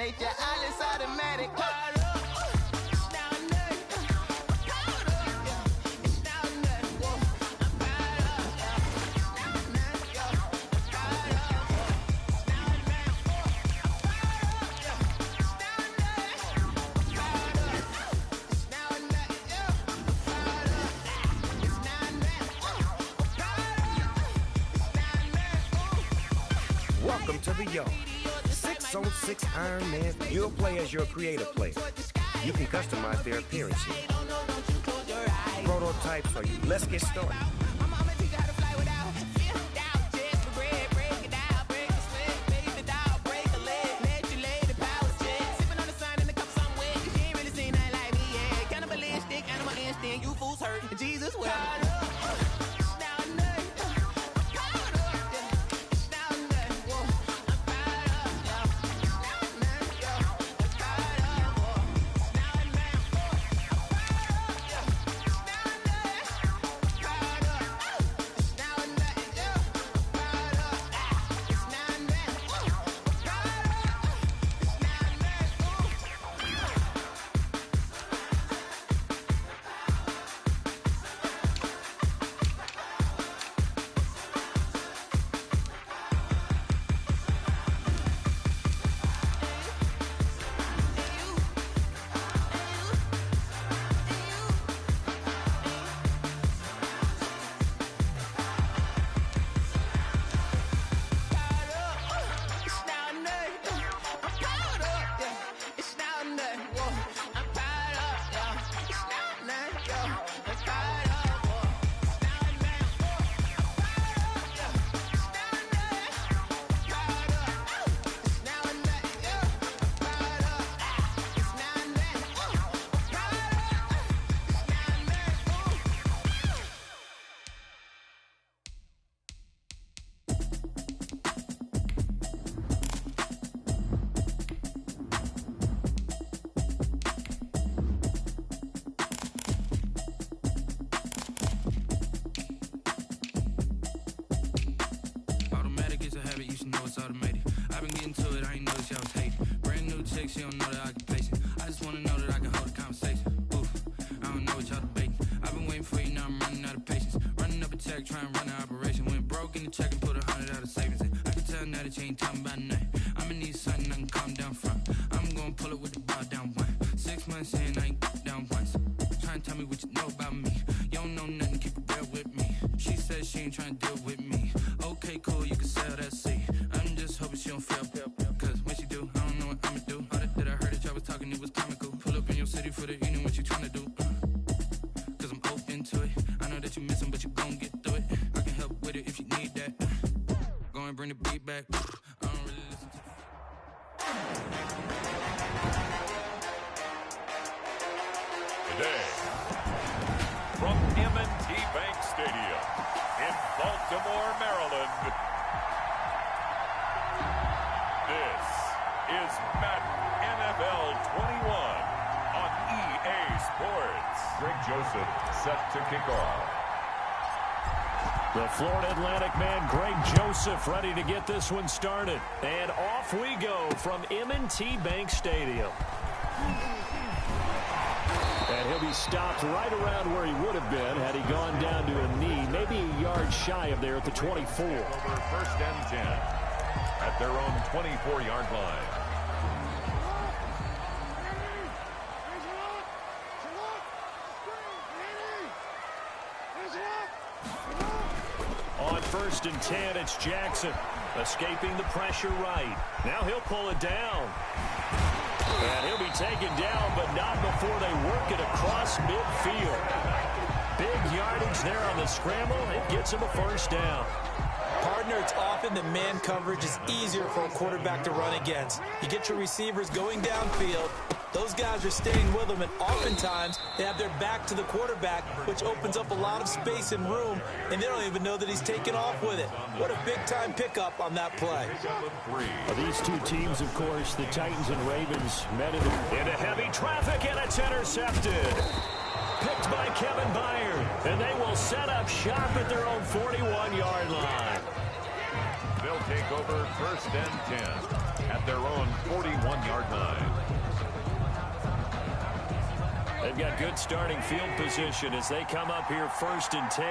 nature, all is automatic. Welcome to the yard. 6-on-6 Iron Man. You'll play as your creative player. You can customize their appearance here. Prototypes are you. Let's get started. You fools hurt. Jesus, well. She don't know the occupation. I just wanna know that I can hold a conversation. Oof, I don't know what y'all debating. I've been waiting for you, now I'm running out of patience. Running up a check, trying to run an operation. Went broke in the check and put 100 out of savings in. I can tell now that you ain't talking about nothing. I'ma need something I can calm down from. I'm gonna pull it with the bar down one. 6 months in, I ain't down once. Trying to tell me what you know about me. You don't know nothing, keep it real with me. She said she ain't trying to deal with me. Okay, cool, you can sell that seat. I'm just hoping she don't fail. Cause when she do, I don't know what I'ma do. All that I heard that y'all was talking, it was comical. Pull up in your city for the evening, what you tryna do? Cause I'm open to it. I know that you missing, but you gon' get through it. I can help with it if you need that. Go and bring the beat back. I don't really listen to Today, from M&T Bank Stadium in Baltimore, Maryland, this is Madden NFL 21 on EA Sports. Greg Joseph set to kick off. The Florida Atlantic man, Greg Joseph, ready to get this one started. And off we go from M&T Bank Stadium. And he'll be stopped right around where he would have been had he gone down to a knee, maybe a yard shy of there at the 24. Over first and 10 at their own 24-yard line. On first and 10, it's Jackson escaping the pressure right. Now he'll pull it down. And he'll be taken down, but not before they work it across midfield. Big yardage there on the scramble. It gets him a first down. Partner, it's often that man coverage is easier for a quarterback to run against. You get your receivers going downfield. Those guys are staying with them, and oftentimes they have their back to the quarterback, which opens up a lot of space and room, and they don't even know that he's taken off with it. What a big-time pickup on that play. These two teams, of course, the Titans and Ravens, met into heavy traffic, and it's intercepted. Picked by Kevin Byard, and they will set up shop at their own 41-yard line. They'll take over first and 10. at their own 41-yard line. They've got good starting field position as they come up here 1st and 10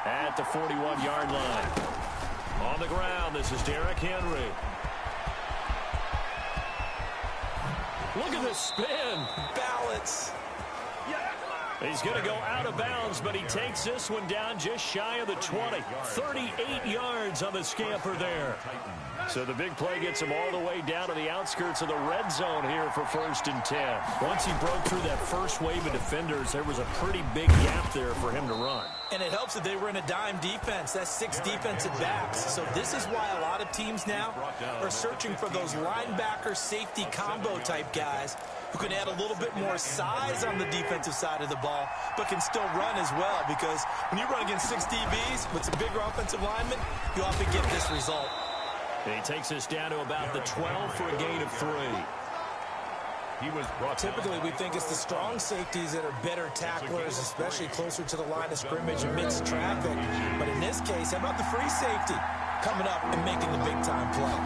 at the 41-yard line. On the ground, this is Derrick Henry. Look at the spin. Balance. He's going to go out of bounds, but he takes this one down just shy of the 20. 38 yards on the scamper there. So the big play gets him all the way down to the outskirts of the red zone here for 1st and 10. Once he broke through that first wave of defenders, there was a pretty big gap there for him to run. And it helps that they were in a dime defense. That's 6 defensive backs. So this is why a lot of teams now are searching for those linebacker safety combo type guys who can add a little bit more size on the defensive side of the ball, but can still run as well, because when you run against 6 DBs with some bigger offensive linemen, you often get this result. And he takes us down to about the 12 for a gain of 3. He was brought Typically, we think it's the strong safeties that are better tacklers, especially closer to the line of scrimmage amidst traffic. But in this case, how about the free safety coming up and making the big-time play?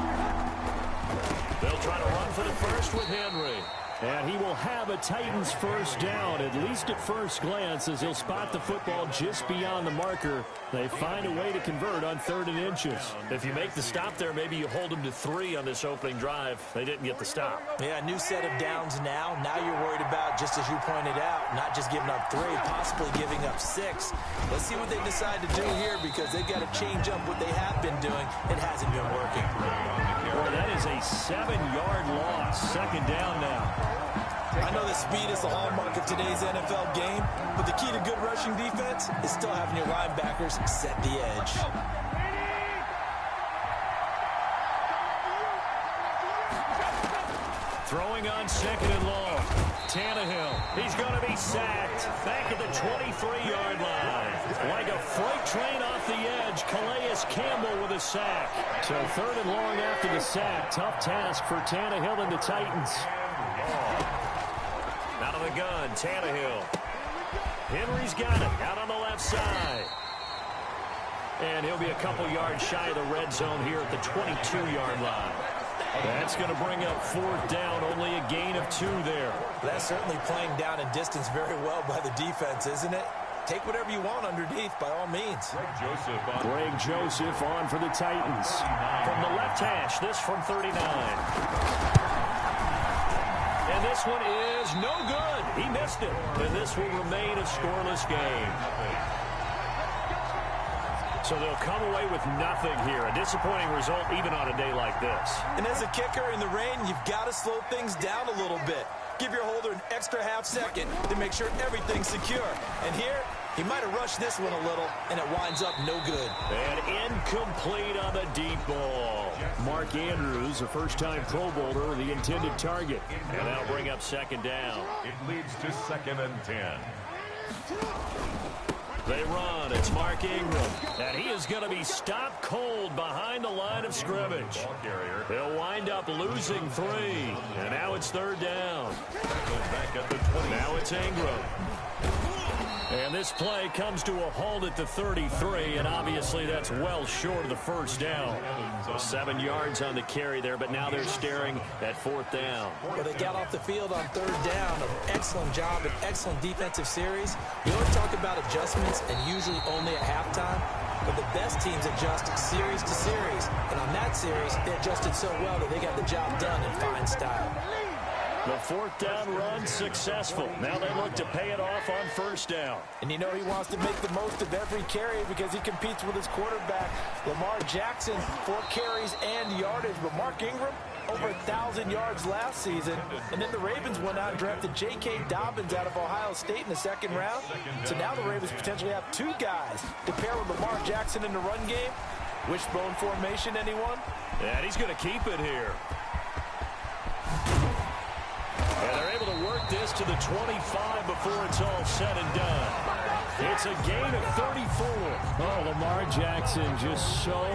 They'll try to run for the first with Henry. And he will have a Titans first down, at least at first glance, as he'll spot the football just beyond the marker. They find a way to convert on 3rd and inches. If you make the stop there, maybe you hold them to 3 on this opening drive. They didn't get the stop. Yeah, a new set of downs now. Now you're worried about, just as you pointed out, not just giving up 3, possibly giving up 6. Let's see what they decide to do here, because they've got to change up what they have been doing. It hasn't been working. Boy, that is a 7-yard loss. 2nd down now. I know that speed is the hallmark of today's NFL game, but the key to good rushing defense is still having your linebackers set the edge. Throwing on 2nd and long. Tannehill, he's going to be sacked back at the 23-yard line. Like a freight train off the edge, Calais Campbell with a sack. So 3rd and long after the sack. Tough task for Tannehill and the Titans. Out of the gun, Tannehill. Henry's got it out on the left side. And he'll be a couple yards shy of the red zone here at the 22-yard line. That's going to bring up 4th down, only a gain of 2 there. That's certainly playing down in distance very well by the defense, isn't it? Take whatever you want underneath, by all means. Greg Joseph on for the Titans. From the left hash, this from 39. And this one is no good. He missed it. And this will remain a scoreless game. So they'll come away with nothing here. A disappointing result even on a day like this. And as a kicker in the rain, you've got to slow things down a little bit. Give your holder an extra half second to make sure everything's secure. And here, he might have rushed this one a little, and it winds up no good. And incomplete on the deep ball. Mark Andrews, a first-time Pro Bowler, the intended target. And that'll bring up 2nd down. It leads to 2nd and 10. They run. It's Mark Ingram. And he is going to be stopped cold behind the line of scrimmage. He'll wind up losing 3. And now it's 3rd down. Now it's Ingram. And this play comes to a halt at the 33, and obviously that's well short of the first down. So 7 yards on the carry there, but now they're staring at 4th down. Well, they got off the field on 3rd down. An excellent job, an excellent defensive series. We always talk about adjustments, and usually only at halftime. But the best teams adjust series to series. And on that series, they adjusted so well that they got the job done in fine style. The 4th down run successful. Now they look to pay it off on 1st down. And you know he wants to make the most of every carry because he competes with his quarterback, Lamar Jackson, 4 carries and yardage. But Mark Ingram, over 1,000 yards last season. And then the Ravens went out and drafted J.K. Dobbins out of Ohio State in the 2nd round. So now the Ravens potentially have 2 guys to pair with Lamar Jackson in the run game. Wishbone formation, anyone? And he's going to keep it here. And they're able to work this to the 25 before it's all said and done. It's a gain of 34. Oh, Lamar Jackson just so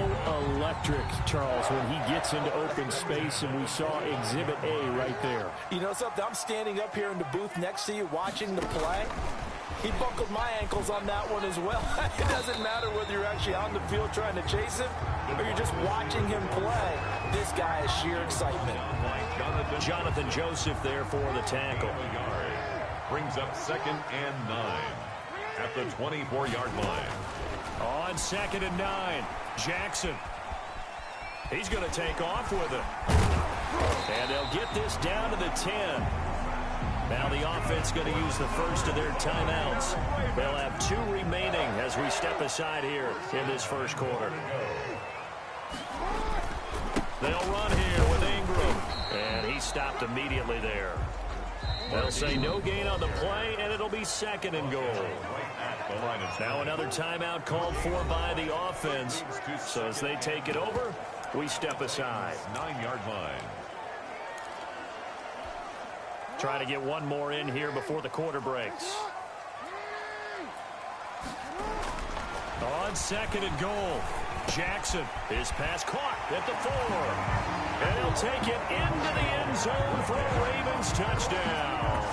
electric, Charles, when he gets into open space, and we saw Exhibit A right there. You know something? I'm standing up here in the booth next to you watching the play. He buckled my ankles on that one as well. It doesn't matter whether you're actually on the field trying to chase him or you're just watching him play. This guy is sheer excitement. Jonathan Joseph there for the tackle. Brings up 2nd and 9 at the 24-yard line. On 2nd and 9, Jackson. He's going to take off with it. And they'll get this down to the 10. Now the offense going to use the first of their timeouts. They'll have 2 remaining as we step aside here in this first quarter. They'll run here with Ingram. And he stopped immediately there. They'll say no gain on the play, and it'll be 2nd and goal. Now another timeout called for by the offense. So as they take it over, we step aside. 9-yard line. Trying to get one more in here before the quarter breaks. On 2nd and goal, Jackson. His pass caught at the 4. And he'll take it into the end zone for a Ravens touchdown.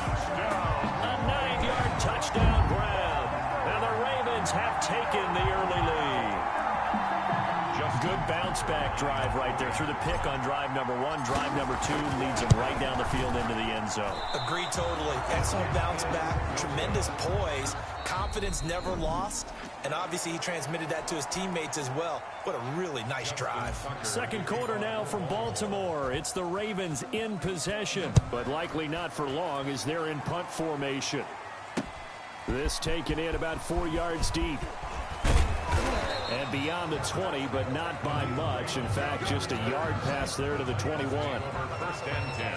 A 9-yard touchdown grab. Now the Ravens have taken the early lead. Good bounce-back drive right there through the pick on drive number 1. Drive number 2 leads them right down the field into the end zone. Agree totally. Excellent bounce back. Tremendous poise. Confidence never lost. And obviously he transmitted that to his teammates as well. What a really nice drive. Second quarter now from Baltimore. It's the Ravens in possession, but likely not for long as they're in punt formation. This taken in about 4 yards deep. And beyond the 20, but not by much. In fact, just a yard pass there to the 21. 1st and 10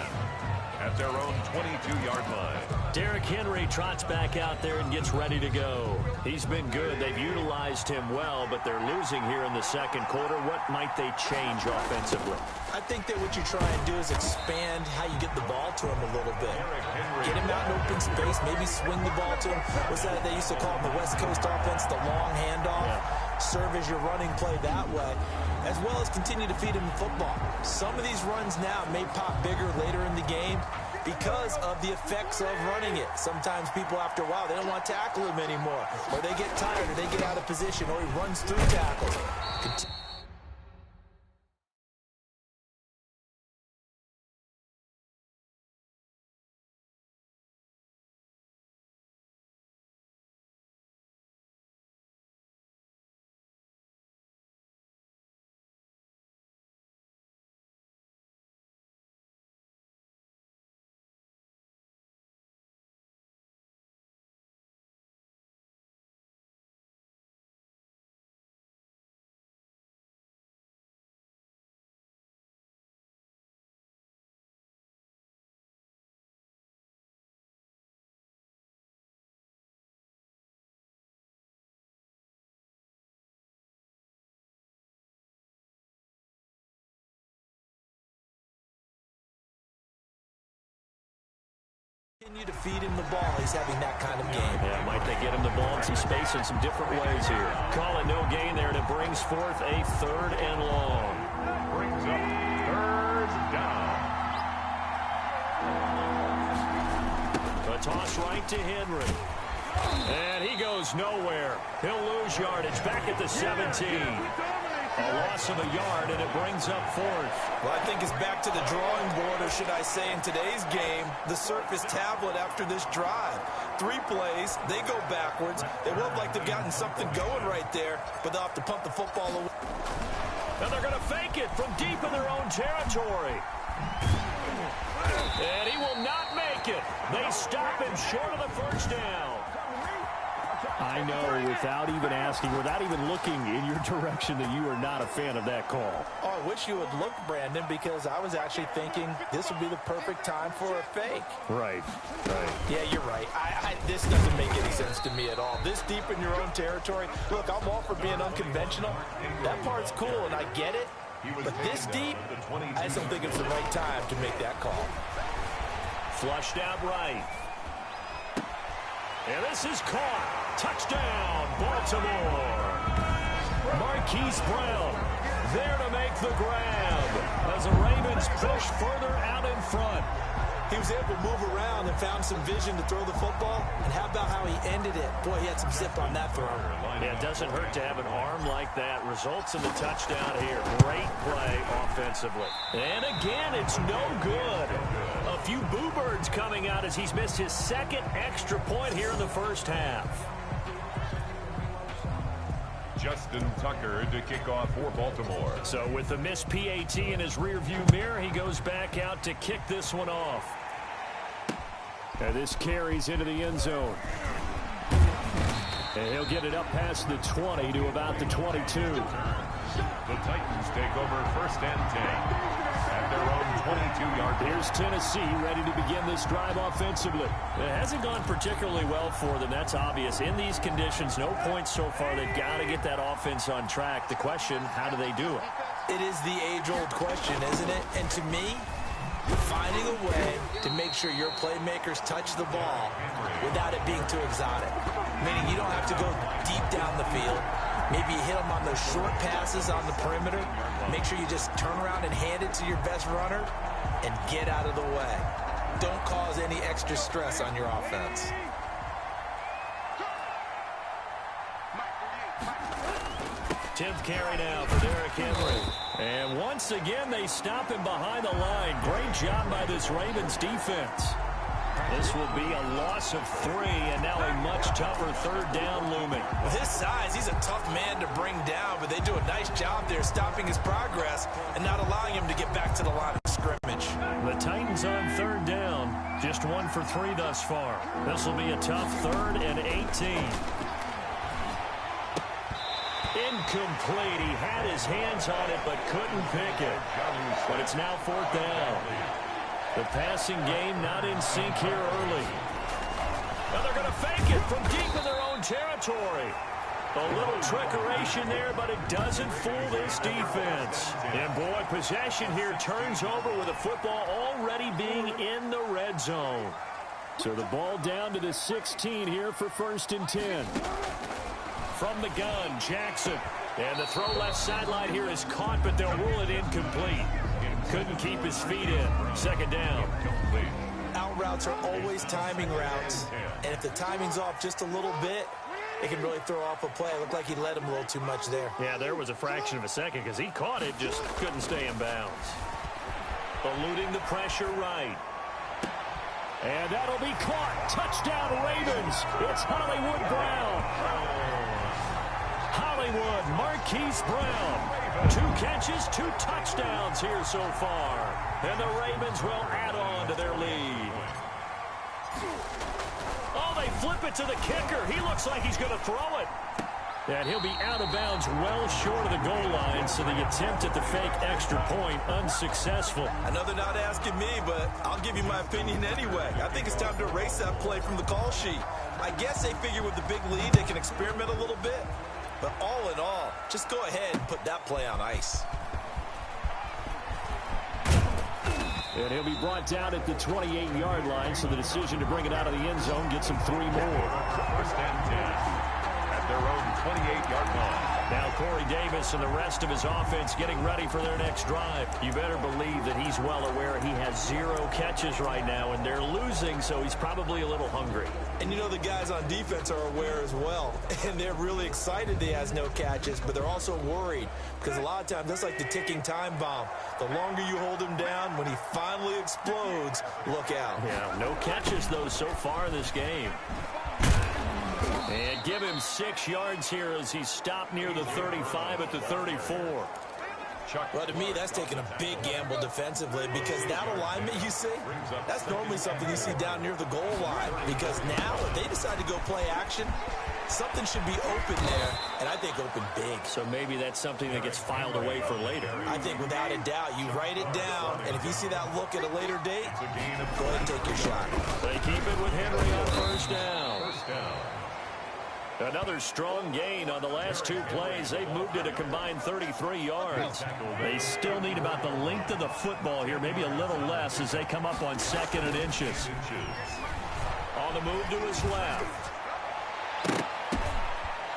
at their own 22-yard line. Derrick Henry trots back out there and gets ready to go. He's been good. They've utilized him well, but they're losing here in the second quarter. What might they change offensively? I think that what you try and do is expand how you get the ball to him a little bit. Get him out in open space, maybe swing the ball to him. What's that they used to call it in the West Coast offense, the long handoff? Yeah. Serve as your running play that way, as well as continue to feed him the football. Some of these runs now may pop bigger later in the game because of the effects of running it. Sometimes people, after a while, they don't want to tackle him anymore, or they get tired, or they get out of position, or he runs through tackles. Continue to feed him the ball. He's having that kind of game. Yeah, might they get him the ball in some space in some different ways here. Call it no gain there, and it brings forth a 3rd and long. Brings up 3rd down. A toss right to Henry. And he goes nowhere. He'll lose yardage back at the 17. A loss of a yard, and it brings up 4th. Well, I think it's back to the drawing board, or should I say in today's game, the Surface tablet after this drive. 3 plays, they go backwards. They look like they've gotten something going right there, but they'll have to pump the football away. And they're going to fake it from deep in their own territory. And he will not make it. They stop him short of the first down. I know, without even asking, without even looking in your direction, that you are not a fan of that call. Oh, I wish you would look, Brandon, because I was actually thinking this would be the perfect time for a fake. Right. Yeah, you're right. This doesn't make any sense to me at all. This deep in your own territory, look, I'm all for being unconventional. That part's cool, and I get it. But this deep, I just don't think it's the right time to make that call. Flushed out right. And this is caught. Touchdown, Baltimore. Marquise Brown there to make the grab as the Ravens push further out in front. He was able to move around and found some vision to throw the football. And how about how he ended it? Boy, he had some zip on that throw. Yeah, it doesn't hurt to have an arm like that. Results in the touchdown here. Great play offensively. And again, it's no good. A few boo birds coming out as he's missed his second extra point here in the first half. Justin Tucker to kick off for Baltimore. So with the missed PAT in his rearview mirror, he goes back out to kick this one off. And this carries into the end zone. And he'll get it up past the 20 to about the 22. The Titans take over 1st and 10 at their own 22-yard line. Here's Tennessee ready to begin this drive offensively. It hasn't gone particularly well for them. That's obvious. In these conditions, no points so far. They've got to get that offense on track. The question, how do they do it? It is the age-old question, isn't it? And to me, finding a way to make sure your playmakers touch the ball without it being too exotic. Meaning you don't have to go deep down the field. Maybe you hit them on those short passes on the perimeter. Make sure you just turn around and hand it to your best runner and get out of the way. Don't cause any extra stress on your offense. Tenth carry now for Derrick Henry. And once again, they stop him behind the line. Great job by this Ravens defense. This will be a loss of 3, and now a much tougher 3rd down looming. With his size, he's a tough man to bring down, but they do a nice job there stopping his progress and not allowing him to get back to the line of scrimmage. The Titans on 3rd down, just 1 for 3 thus far. This will be a tough 3rd and 18. Incomplete. He had his hands on it, but couldn't pick it. But it's now 4th down. The passing game not in sync here early. Now they're going to fake it from deep in their own territory. A little trickeration there, but it doesn't fool this defense. And boy, possession here turns over with the football already being in the red zone. So the ball down to the 16 here for 1st and 10. From the gun, Jackson. And the throw left sideline here is caught, but they'll rule it incomplete. Couldn't keep his feet in. 2nd down. Out routes are always timing routes. And if the timing's off just a little bit, it can really throw off a play. It looked like he led him a little too much there. Yeah, there was a fraction of a second because he caught it, just couldn't stay in bounds. Eluding the pressure right. And that'll be caught. Touchdown, Ravens. It's Hollywood Brown. Hollywood, Marquise Brown. 2 catches, 2 touchdowns here so far. And the Ravens will add on to their lead. Oh, they flip it to the kicker. He looks like he's going to throw it. And he'll be out of bounds well short of the goal line, so the attempt at the fake extra point unsuccessful. I know they're not asking me, but I'll give you my opinion anyway. I think it's time to erase that play from the call sheet. I guess they figure with the big lead they can experiment a little bit. But all in all, just go ahead and put that play on ice. And he'll be brought down at the 28-yard line, so the decision to bring it out of the end zone gets him 3 more. 1st and 10 at their own 28-yard line. Now Corey Davis and the rest of his offense getting ready for their next drive. You better believe that he's well aware he has 0 catches right now, and they're losing, so he's probably a little hungry. And you know the guys on defense are aware as well. And they're really excited he has no catches, but they're also worried because a lot of times that's like the ticking time bomb. The longer you hold him down, when he finally explodes, look out. Yeah, no catches, though, so far in this game. And give him 6 yards here as he's stopped near the 35 at the 34. Well, to me, that's taking a big gamble defensively because that alignment you see, that's normally something you see down near the goal line. Because now, if they decide to go play action, something should be open there, and I think open big. So maybe that's something that gets filed away for later. I think without a doubt, you write it down, and if you see that look at a later date, go ahead and take your shot. They keep it with Henry on 1st down. Another strong gain on the last 2 plays. They've moved it a combined 33 yards. They still need about the length of the football here, maybe a little less as they come up on 2nd and inches. On the move to his left.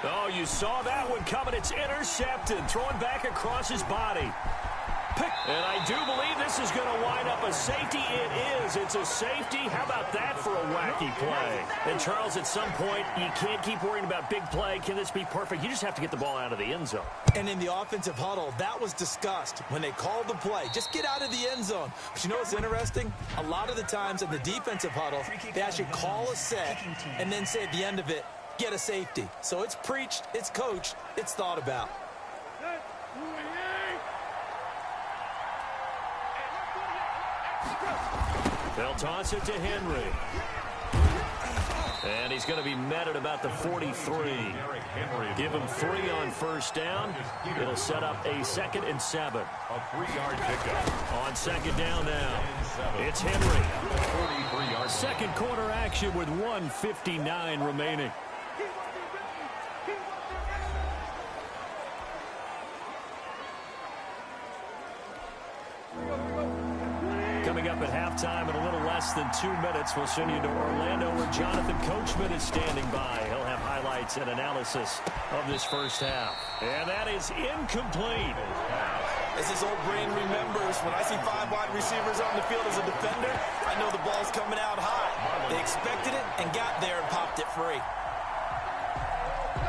Oh, you saw that one coming. It's intercepted. Throwing back across his body. And I do believe this is going to wind up a safety. It is. It's a safety. How about that for a wacky play? And, Charles, at some point, you can't keep worrying about big play. Can this be perfect? You just have to get the ball out of the end zone. And in the offensive huddle, that was discussed when they called the play. Just get out of the end zone. But you know what's interesting? A lot of the times in the defensive huddle, they actually call a set and then say at the end of it, get a safety. So it's preached, it's coached, it's thought about. They'll toss it to Henry. And he's going to be met at about the 43. Give him 3 on first down. It'll set up a 2nd and 7. A 3-yard pickup. On 2nd down now. It's Henry. 43-yard. Second quarter action with 1:59 remaining. Coming up at halftime in a little less than 2 minutes, we'll send you to Orlando where Jonathan Coachman is standing by. He'll have highlights and analysis of this first half. And that is incomplete. As his old brain remembers, when I see 5 wide receivers on the field as a defender, I know the ball's coming out high. They expected it and got there and popped it free.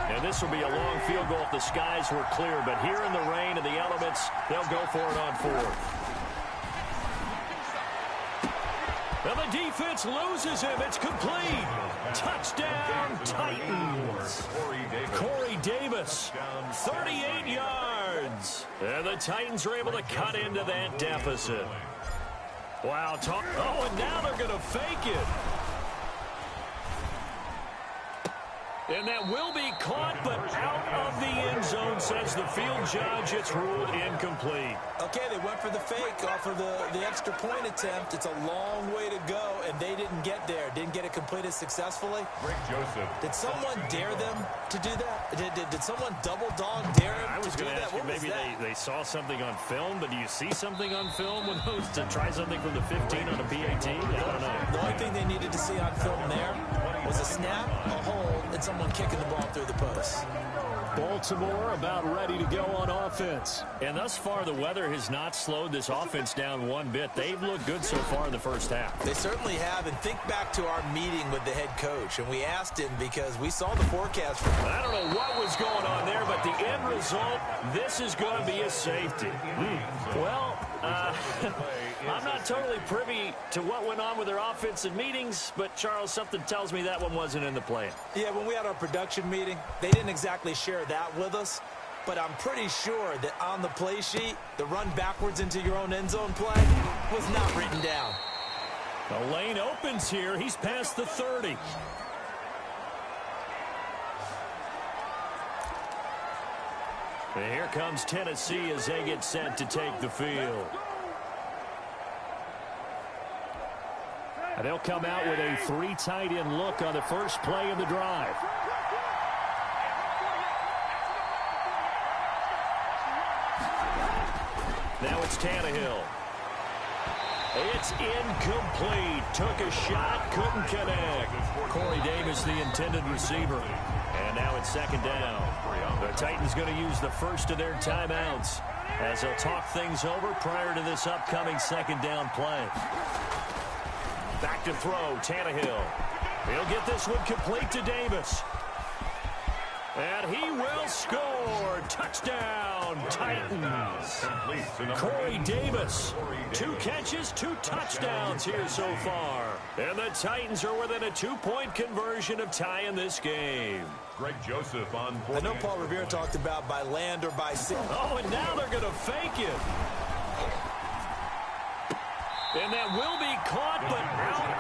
And this will be a long field goal if the skies were clear. But here in the rain and the elements, they'll go for it on 4th. And the defense loses him. It's complete. Touchdown, Titans. Corey Davis, 38 yards. And the Titans are able to cut into that deficit. Wow. Oh, and now they're going to fake it. And that will be caught, but out of the end zone, says the field judge. It's ruled incomplete. Okay, they went for the fake off of the extra point attempt. It's a long way to go, and they didn't get there. Didn't get it completed successfully. Greg Joseph. Did someone dare them to do that? Did someone double dog dare them I was to do going to that? ask you, maybe they saw something on film, but do you see something on film when those to try something from the 15 on a PAT? I don't know. The only thing they needed to see on film there was a snap, a hold, and someone kicking the ball through the post. Baltimore about ready to go on offense. And thus far, the weather has not slowed this offense down one bit. They've looked good so far in the first half. They certainly have. And think back to our meeting with the head coach. And we asked him because we saw the forecast. I don't know what was going on there, but the end result, this is going to be a safety. Well, I'm not totally privy to what went on with their offensive meetings, but, Charles, something tells me that one wasn't in the plan. Yeah, when we had our production meeting, they didn't exactly share that with us, but I'm pretty sure that on the play sheet, the run backwards into your own end zone play was not written down. The lane opens here. He's past the 30. And here comes Tennessee as they get set to take the field. And they'll come out with a 3 tight end look on the first play of the drive. Now it's Tannehill. It's incomplete. Took a shot, couldn't connect. Corey Davis, the intended receiver. And now it's 2nd down. The Titans going to use the first of their timeouts as they'll talk things over prior to this upcoming 2nd down play. Back to throw, Tannehill. He'll get this one complete to Davis. And he will score. Touchdown, Titans. Corey Davis. 2 catches, 2 touchdowns here so far. And the Titans are within a 2-point conversion of tying this game. Greg Joseph on. I know Paul Revere talked about by land or by sea. Oh, and now they're going to fake it. And that will be caught, but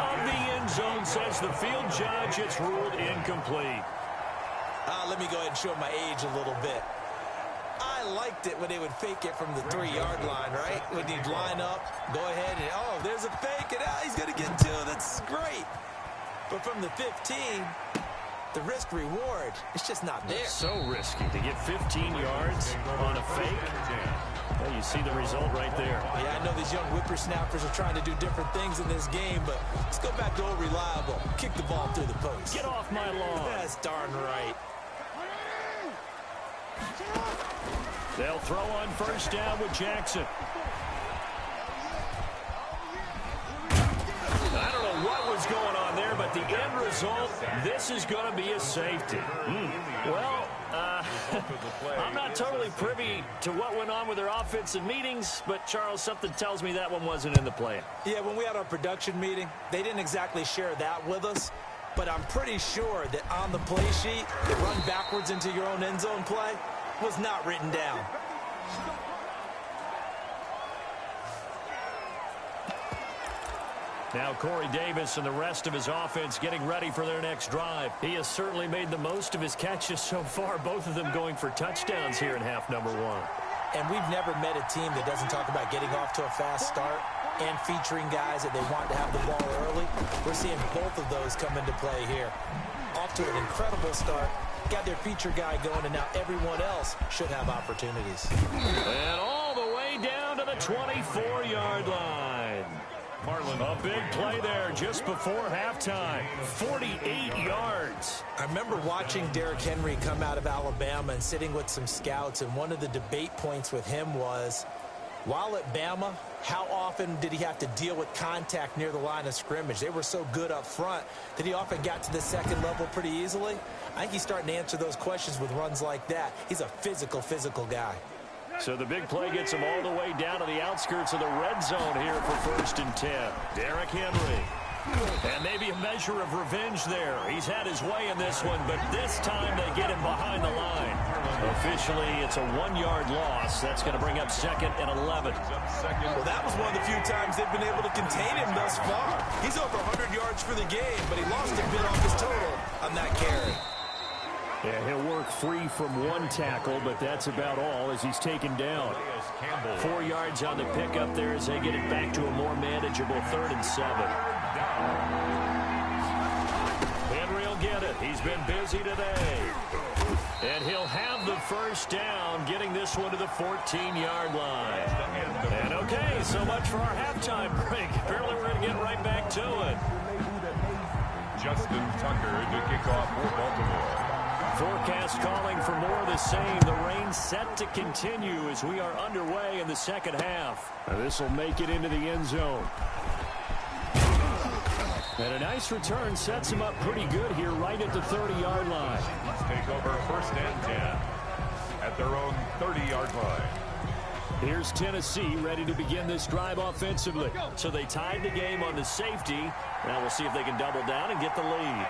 out of the end zone, says the field judge. It's ruled incomplete. Let me go ahead and show my age a little bit. I liked it when they would fake it from the 3-yard line, right? When you'd line up, go ahead and, oh, there's a fake, and he's going to get 2. That's great. But from the 15, the risk-reward, it's just not there. So risky to get 15 yards on a fake. Well, you see the result right there. Yeah, I know these young whippersnappers are trying to do different things in this game, but let's go back to old reliable. Kick the ball through the post. Get off my lawn. That's darn right. They'll throw on first down with Jackson. I don't know what was going on there, but the end result, this is going to be a safety. Well, I'm not totally privy to what went on with their offensive meetings, but, Charles, something tells me that one wasn't in the plan. Yeah, when we had our production meeting, they didn't exactly share that with us, but I'm pretty sure that on the play sheet, the run backwards into your own end zone play was not written down. Now Corey Davis and the rest of his offense getting ready for their next drive. He has certainly made the most of his catches so far, both of them going for touchdowns here in half number 1. And we've never met a team that doesn't talk about getting off to a fast start and featuring guys that they want to have the ball early. We're seeing both of those come into play here. Off to an incredible start, got their feature guy going, and now everyone else should have opportunities. And all the way down to the 24-yard line. A big play there just before halftime. 48 yards. I remember watching Derrick Henry come out of Alabama and sitting with some scouts, and one of the debate points with him was, while at Bama, how often did he have to deal with contact near the line of scrimmage? They were so good up front that he often got to the second level pretty easily. I think he's starting to answer those questions with runs like that. He's a physical guy. So the big play gets him all the way down to the outskirts of the red zone here for 1st and 10. Derrick Henry. And maybe a measure of revenge there. He's had his way in this one, but this time they get him behind the line. Officially, it's a 1-yard loss. That's going to bring up 2nd and 11. Well, that was one of the few times they've been able to contain him thus far. He's over 100 yards for the game, but he lost a bit off his total on that carry. Yeah, he'll work free from one tackle, but that's about all as he's taken down. 4 yards on the pickup there as they get it back to a more manageable 3rd and 7. Henry will get it. He's been busy today. And he'll have the first down, getting this one to the 14-yard line. And okay, so much for our halftime break. Apparently we're going to get right back to it. Justin Tucker to kick off for Baltimore. Forecast calling for more of the same. The rain set to continue as we are underway in the second half. This will make it into the end zone. And a nice return sets him up pretty good here right at the 30-yard line. Let's take over 1st and 10 at their own 30-yard line. Here's Tennessee ready to begin this drive offensively. So they tied the game on the safety. Now we'll see if they can double down and get the lead.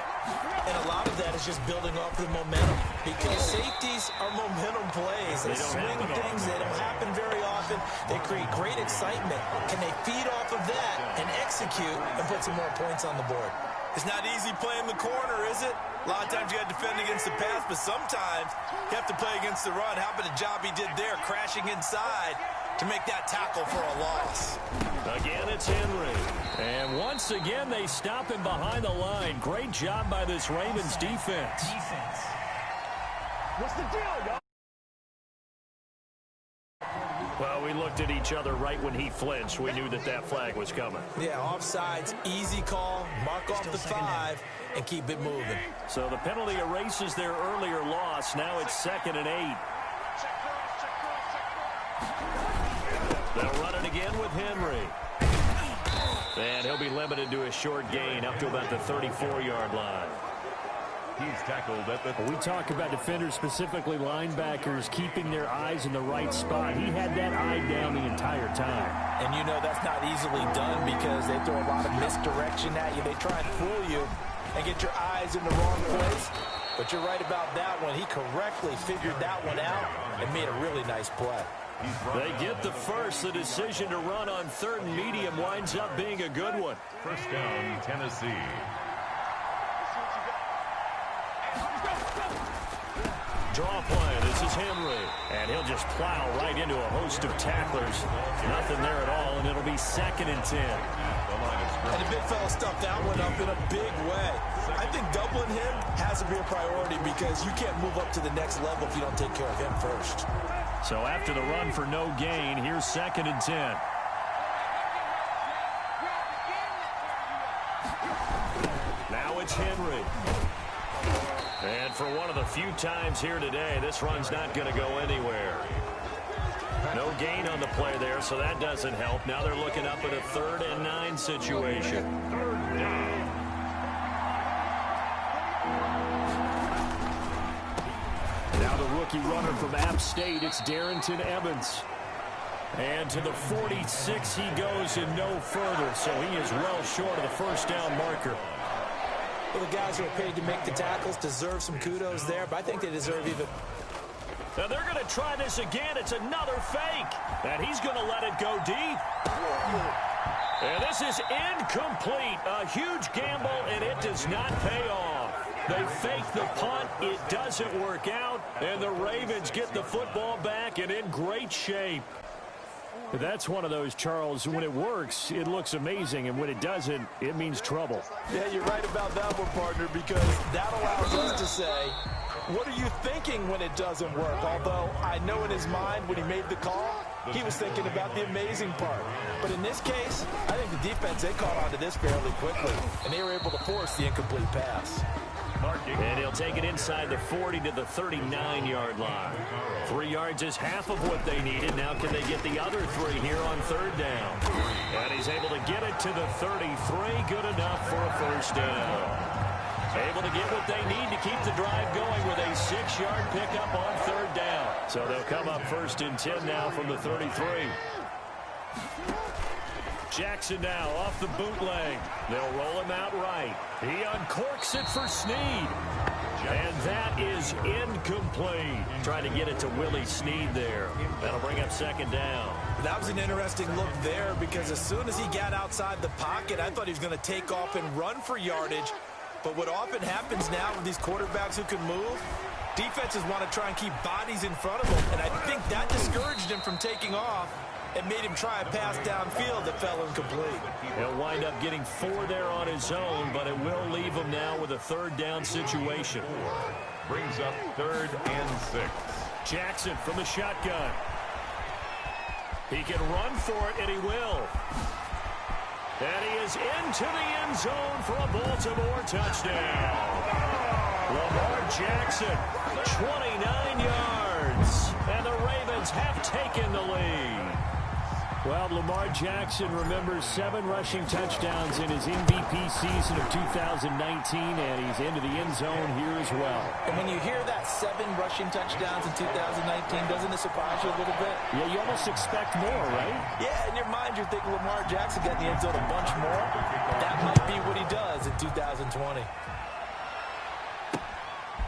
And a lot of that is just building off the momentum, because safeties are momentum plays. They swing things. They don't happen very often. They create great excitement. Can they feed off of that and execute and put some more points on the board? It's not easy playing the corner, is it? A lot of times you got to defend against the pass, but sometimes you have to play against the run. How about the job he did there, crashing inside to make that tackle for a loss? Again, it's Henry. And once again, they stop him behind the line. Great job by this Ravens defense. What's the deal, y'all? Well, we looked at each other right when he flinched. We knew that that flag was coming. Yeah, offsides, easy call, mark off the 5, and keep it moving. So the penalty erases their earlier loss. Now it's 2nd and 8. They'll run it again with Henry. And he'll be limited to a short gain up to about the 34-yard line. He's tackled at the... We talk about defenders, specifically linebackers, keeping their eyes in the right spot. He had that eye down the entire time. And you know that's not easily done because they throw a lot of misdirection at you. They try and fool you and get your eyes in the wrong place. But you're right about that one. He correctly figured that one out and made a really nice play. They get the first. The decision to run on 3rd and medium winds up being a good one. First down, Tennessee. Draw play. This is Henry. And he'll just plow right into a host of tacklers. Nothing there at all, and it'll be 2nd and 10. And the big fella stuffed that one up in a big way. I think doubling him has to be a priority because you can't move up to the next level if you don't take care of him first. So after the run for no gain, here's 2nd and 10. Now it's Henry. And for one of the few times here today, this run's not going to go anywhere. No gain on the play there, so that doesn't help. Now they're looking up at a 3rd and 9 situation. Third down. Now the rookie runner from App State, it's Darrington Evans. And to the 46 he goes and no further, so he is well short of the first down marker. Well, the guys who are paid to make the tackles deserve some kudos there, but I think they deserve even. Now they're going to try this again. It's another fake. And he's going to let it go deep. And this is incomplete. A huge gamble, and it does not pay off. They fake the punt. It doesn't work out. And the Ravens get the football back and in great shape. That's one of those, Charles, when it works, it looks amazing, and when it doesn't, it means trouble. Yeah, you're right about that one, partner, because that allows us to say, what are you thinking when it doesn't work? Although I know in his mind when he made the call, he was thinking about the amazing part. But in this case, I think the defense, they caught on to this fairly quickly, and they were able to force the incomplete pass. And he'll take it inside the 40 to the 39-yard line. 3 yards is half of what they needed. Now can they get the other 3 here on 3rd down? And he's able to get it to the 33. Good enough for a first down. Able to get what they need to keep the drive going with a 6-yard pickup on 3rd down. So they'll come up 1st and 10 now from the 33. Jackson now off the bootleg. They'll roll him out right. He uncorks it for Snead. And that is incomplete. Trying to get it to Willie Snead there. That'll bring up 2nd down. That was an interesting look there because as soon as he got outside the pocket, I thought he was going to take off and run for yardage. But what often happens now with these quarterbacks who can move, defenses want to try and keep bodies in front of them. And I think that discouraged him from taking off. It made him try a pass downfield that fell incomplete. He'll wind up getting 4 there on his own, but it will leave him now with a 3rd down situation. Brings up 3rd and 6. Jackson from the shotgun. He can run for it, and he will. And he is into the end zone for a Baltimore touchdown. Lamar Jackson, 29 yards, and the Ravens have taken the lead. Well, Lamar Jackson remembers 7 rushing touchdowns in his MVP season of 2019, and he's into the end zone here as well. And when you hear that 7 rushing touchdowns in 2019, doesn't it surprise you a little bit? Yeah, you almost expect more, right? Yeah, in your mind you're thinking Lamar Jackson got in the end zone a bunch more. That might be what he does in 2020.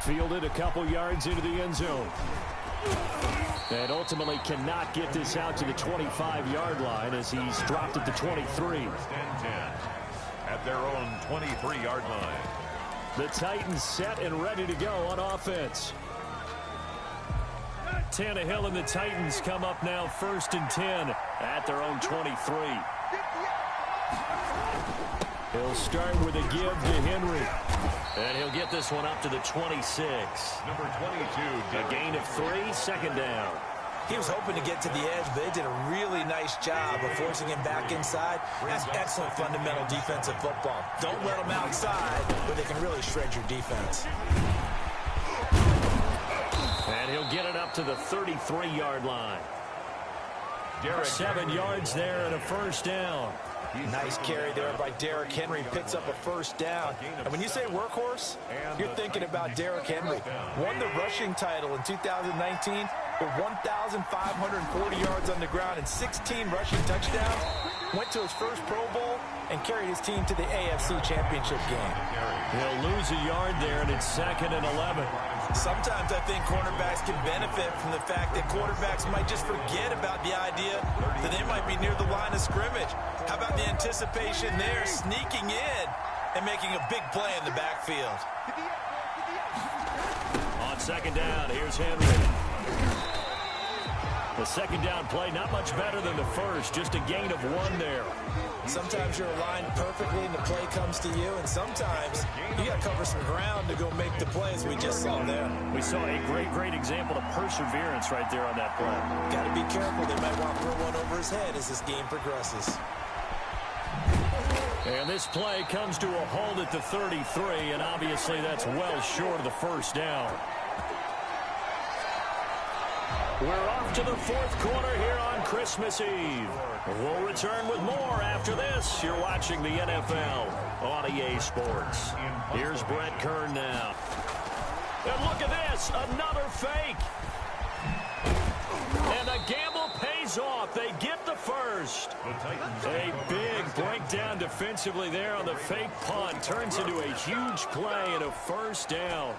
Fielded a couple yards into the end zone. And ultimately cannot get this out to the 25-yard line as he's dropped at the 23. 1st and 10 at their own 23-yard line. The Titans set and ready to go on offense. Tannehill and the Titans come up now 1st and 10 at their own 23. He'll start with a give to Henry. And he'll get this one up to the 26. Number 22. A gain of 3, 2nd down. He was hoping to get to the edge, but they did a really nice job of forcing him back inside. That's excellent fundamental defensive football. Don't let them outside, but they can really shred your defense. And he'll get it up to the 33-yard line. 7 yards there and a first down. Nice carry there by Derrick Henry. Picks up a first down. And when you say workhorse, you're thinking about Derrick Henry. Won the rushing title in 2019 with 1,540 yards on the ground and 16 rushing touchdowns. Went to his first Pro Bowl and carried his team to the AFC Championship game. He'll lose a yard there, and it's 2nd and 11. Sometimes I think cornerbacks can benefit from the fact that quarterbacks might just forget about the idea that they might be near the line of scrimmage. How about the anticipation there, sneaking in and making a big play in the backfield? On 2nd down, here's Henry. The 2nd down play, not much better than the first, just a gain of 1 there. Sometimes you're aligned perfectly and the play comes to you, and sometimes you got to cover some ground to go make the plays we just saw there. We saw a great example of perseverance right there on that play. Got to be careful. They might want to throw one over his head as this game progresses. And this play comes to a halt at the 33, and obviously that's well short of the first down. We're off to the fourth quarter here on Christmas Eve. We'll return with more after this. You're watching the NFL on EA Sports. Here's Brett Kern now. And look at this, another fake. And the gamble pays off. They get the first. A big breakdown defensively there on the fake punt. Turns into a huge play and a first down.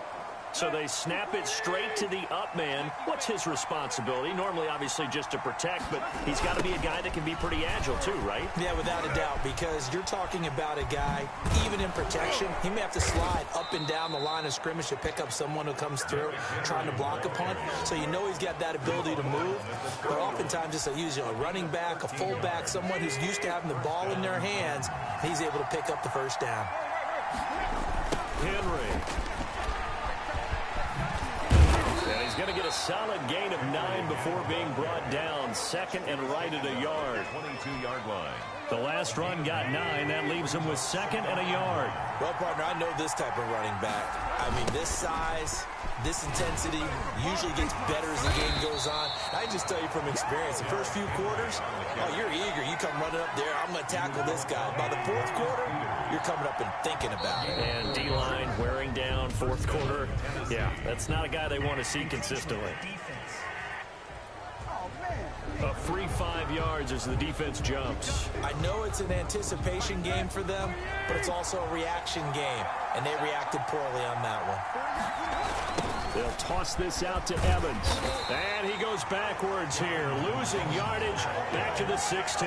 So they snap it straight to the up man. What's his responsibility? Normally, obviously, just to protect, but he's got to be a guy that can be pretty agile too, right? Yeah, without a doubt, because you're talking about a guy, even in protection, he may have to slide up and down the line of scrimmage to pick up someone who comes through trying to block a punt. So you know he's got that ability to move. But oftentimes, it's a running back, a fullback, someone who's used to having the ball in their hands, he's able to pick up the first down. Henry. And he's going to get a solid gain of 9 before being brought down. Second and right at a yard. 22-yard line. The last run got 9. That leaves him with second and a yard. Well, partner, I know this type of running back. I mean, this size, this intensity usually gets better as the game goes on. I can just tell you from experience, the first few quarters, oh, you're eager. You come running up there, I'm going to tackle this guy. By the fourth quarter, you're coming up and thinking about it. And D-line wearing down fourth quarter. Yeah, that's not a guy they want to see consistently. A free 5 yards as the defense jumps. I know it's an anticipation game for them, but it's also a reaction game, and they reacted poorly on that one. They'll toss this out to Evans. And he goes backwards here, losing yardage back to the 16.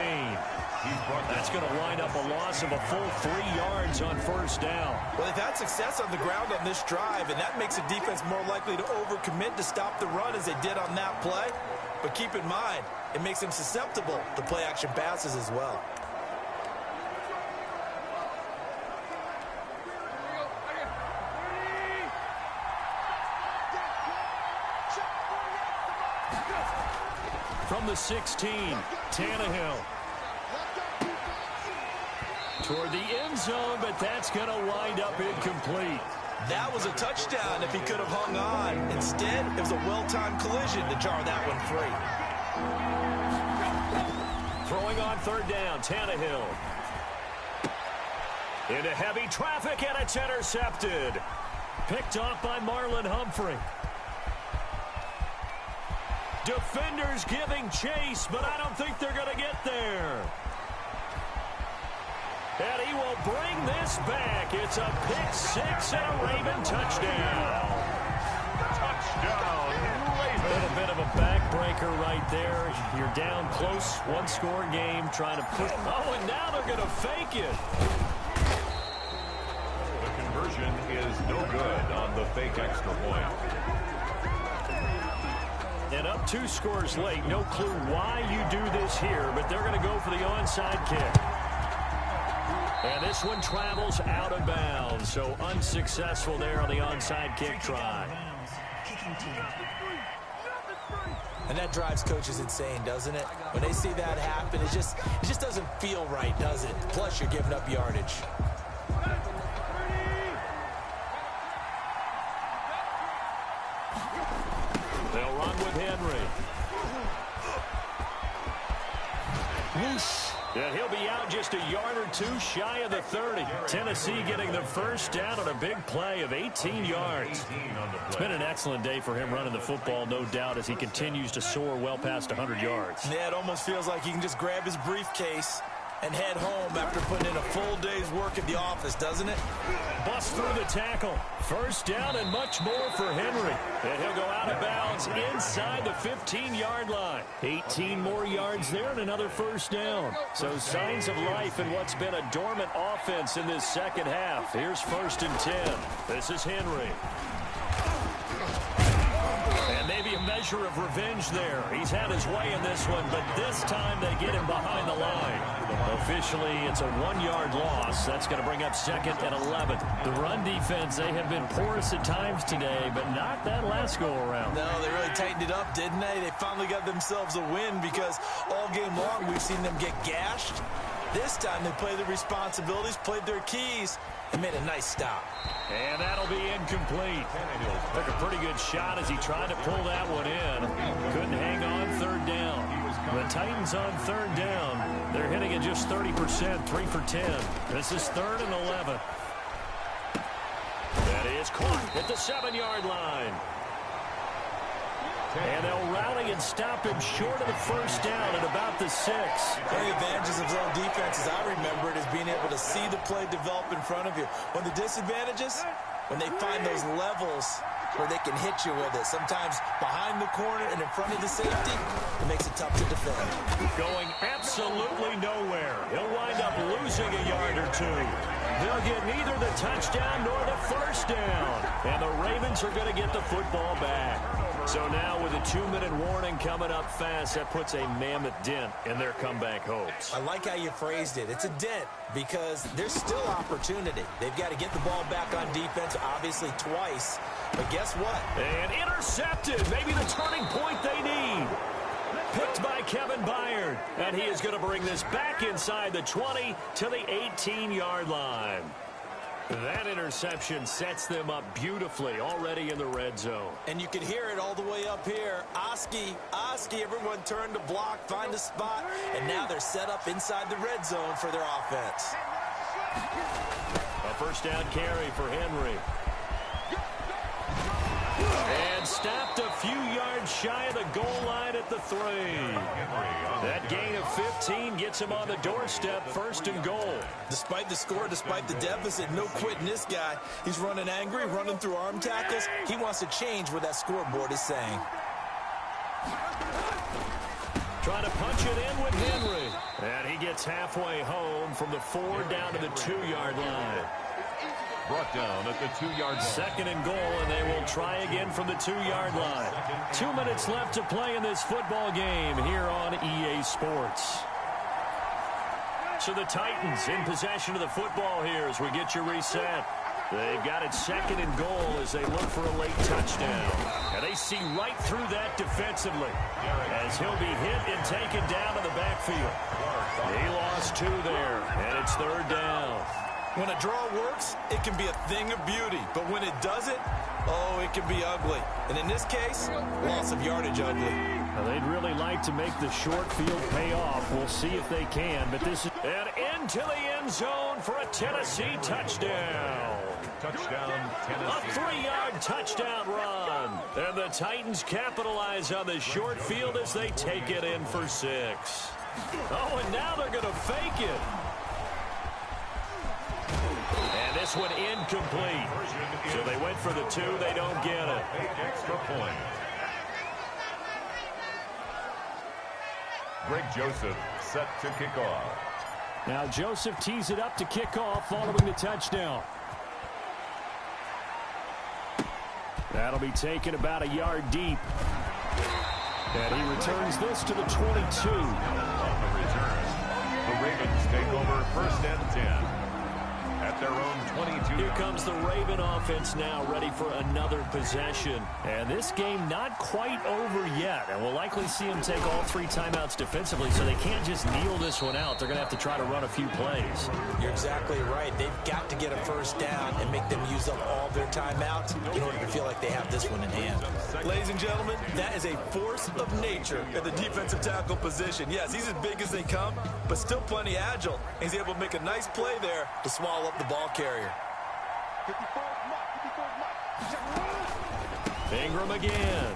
That's going to wind up a loss of a full 3 yards on first down. Well, they've had success on the ground on this drive, and that makes the defense more likely to overcommit to stop the run as they did on that play. But keep in mind, it makes them susceptible to play-action passes as well. From the 16, Tannehill. Toward the end zone, but that's going to wind up incomplete. That was a touchdown if he could have hung on. Instead, it was a well-timed collision to jar that one free. Throwing on third down, Tannehill. Into heavy traffic, and it's intercepted. Picked off by Marlon Humphrey. Defenders giving chase, but I don't think they're going to get there. And he will bring this back. It's a pick six and a Raven touchdown. Touchdown, A little bit of a backbreaker right there. You're down close, one-score game, trying to put... Oh, and now they're going to fake it. The conversion is no good on the fake extra point. And up 2 scores late. No clue why you do this here, but they're going to go for the onside kick. And this one travels out of bounds, so unsuccessful there on the onside kick try. And that drives coaches insane, doesn't it? When they see that happen, it just doesn't feel right, does it? Plus, you're giving up yardage. They'll run with Henry. And he'll be out just a yard or 2 shy of the 30. Tennessee getting the first down on a big play of 18 yards. It's been an excellent day for him running the football, no doubt, as he continues to soar well past 100 yards. Yeah, it almost feels like he can just grab his briefcase and head home after putting in a full day's work at the office, doesn't it? Bust through the tackle. First down and much more for Henry. And he'll go out of bounds inside the 15-yard line. 18 more yards there and another first down. So signs of life in what's been a dormant offense in this second half. Here's 1st and 10. This is Henry. And maybe a measure of revenge there. He's had his way in this one, but this time they get him behind the line. Officially, it's a 1-yard loss. That's going to bring up 2nd and 11. The run defense, they have been porous at times today, but not that last go-around. No, they really tightened it up, didn't they? They finally got themselves a win because all game long we've seen them get gashed This time they played their responsibilities, played their keys, and made a nice stop. And that'll be incomplete. Took a pretty good shot as he tried to pull that one in. Couldn't hang on third down. The Titans on third down. They're hitting at just 30%, 3 for 10. This is 3rd and 11. That is caught at the 7-yard line. And they'll rally and stop him short of the first down at about the 6. One of the advantages of zone defense, as I remember it, is being able to see the play develop in front of you. One of the disadvantages, when they find those levels where they can hit you with it, sometimes behind the corner and in front of the safety, it makes it tough to defend. Going absolutely nowhere. He'll wind up losing a yard or two. They'll get neither the touchdown nor the first down. And the Ravens are going to get the football back. So now with a 2-minute warning coming up fast, that puts a mammoth dent in their comeback hopes. I like how you phrased it. It's a dent because there's still opportunity. They've got to get the ball back on defense, obviously twice. But guess what? And intercepted. Maybe the turning point they need. Picked by Kevin Byard. And he is going to bring this back inside the 20 to the 18-yard line. That interception sets them up beautifully already in the red zone. And you can hear it all the way up here. Oski, everyone turned to block, find a spot, and now they're set up inside the red zone for their offense. A first down carry for Henry. And stopped a few yards shy of the goal line at the 3. That gain of 15 gets him on the doorstep, 1st and goal. Despite the score, despite the deficit, no quitting this guy. He's running angry, running through arm tackles. He wants to change what that scoreboard is saying. Trying to punch it in with Henry. And he gets halfway home from the 4 down to the 2-yard line. Brought down at the 2-yard line. 2nd and goal, and they will try again from the 2-yard line. 2 minutes left to play in this football game here on EA Sports. So the Titans in possession of the football here as we get you reset. They've got it 2nd and goal as they look for a late touchdown. And they see right through that defensively as he'll be hit and taken down in the backfield. He lost 2 there, and it's 3rd down. When a draw works, it can be a thing of beauty. But when it doesn't, oh, it can be ugly. And in this case, loss of yardage ugly. Now, they'd really like to make the short field pay off. We'll see if they can. But this is and into the end zone for a Tennessee touchdown. Touchdown, Tennessee. A 3-yard touchdown run. And the Titans capitalize on the short field as they take it in for 6. Oh, and now they're going to fake it. And this one incomplete. So they went for the 2. They don't get it. Extra point. Greg Joseph set to kick off. Now Joseph tees it up to kick off following the touchdown. That'll be taken about a yard deep. And he returns this to the 22. On the return, the Ravens take over 1st and 10. At their own 22. Here comes the Raven offense now, ready for another possession. And this game not quite over yet. And we'll likely see them take all 3 timeouts defensively, so they can't just kneel this one out. They're going to have to try to run a few plays. You're exactly right. They've got to get a first down and make them use up all their timeouts in order to feel like they have this one in hand. Ladies and gentlemen, that is a force of nature at the defensive tackle position. Yes, he's as big as they come, but still plenty agile. He's able to make a nice play there to swallow up the ball carrier. Ingram again.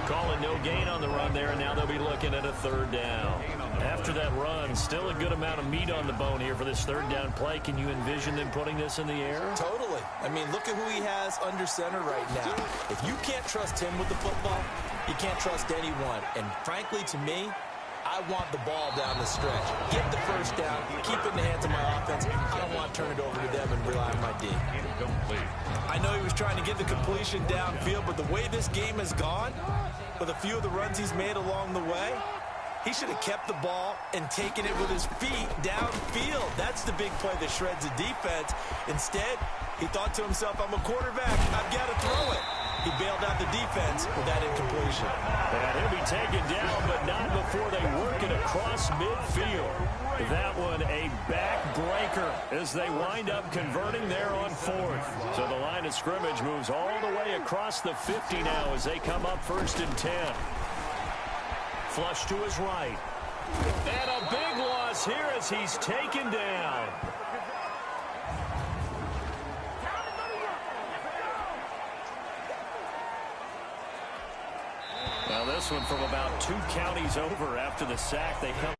Calling no gain on the run there, and now they'll be looking at a 3rd down. After that run, still a good amount of meat on the bone here for this 3rd down play. Can you envision them putting this in the air? Totally. I mean, look at who he has under center right now. If you can't trust him with the football, you can't trust anyone. And frankly, to me, I want the ball down the stretch. Get the first down, keep it in the hands of my offense. I don't want to turn it over to them and rely on my D. I know he was trying to get the completion downfield, but the way this game has gone, with a few of the runs he's made along the way, he should have kept the ball and taken it with his feet downfield. That's the big play that shreds the defense. Instead, he thought to himself, I'm a quarterback. I've got to throw it. He bailed out the defense with that incompletion. And he'll be taken down, but not before they work it across midfield. That one a backbreaker as they wind up converting there on fourth. So the line of scrimmage moves all the way across the 50 now as they come up 1st and 10. Flush to his right. And a big loss here as he's taken down. Now this one from about 2 counties over after the sack. They come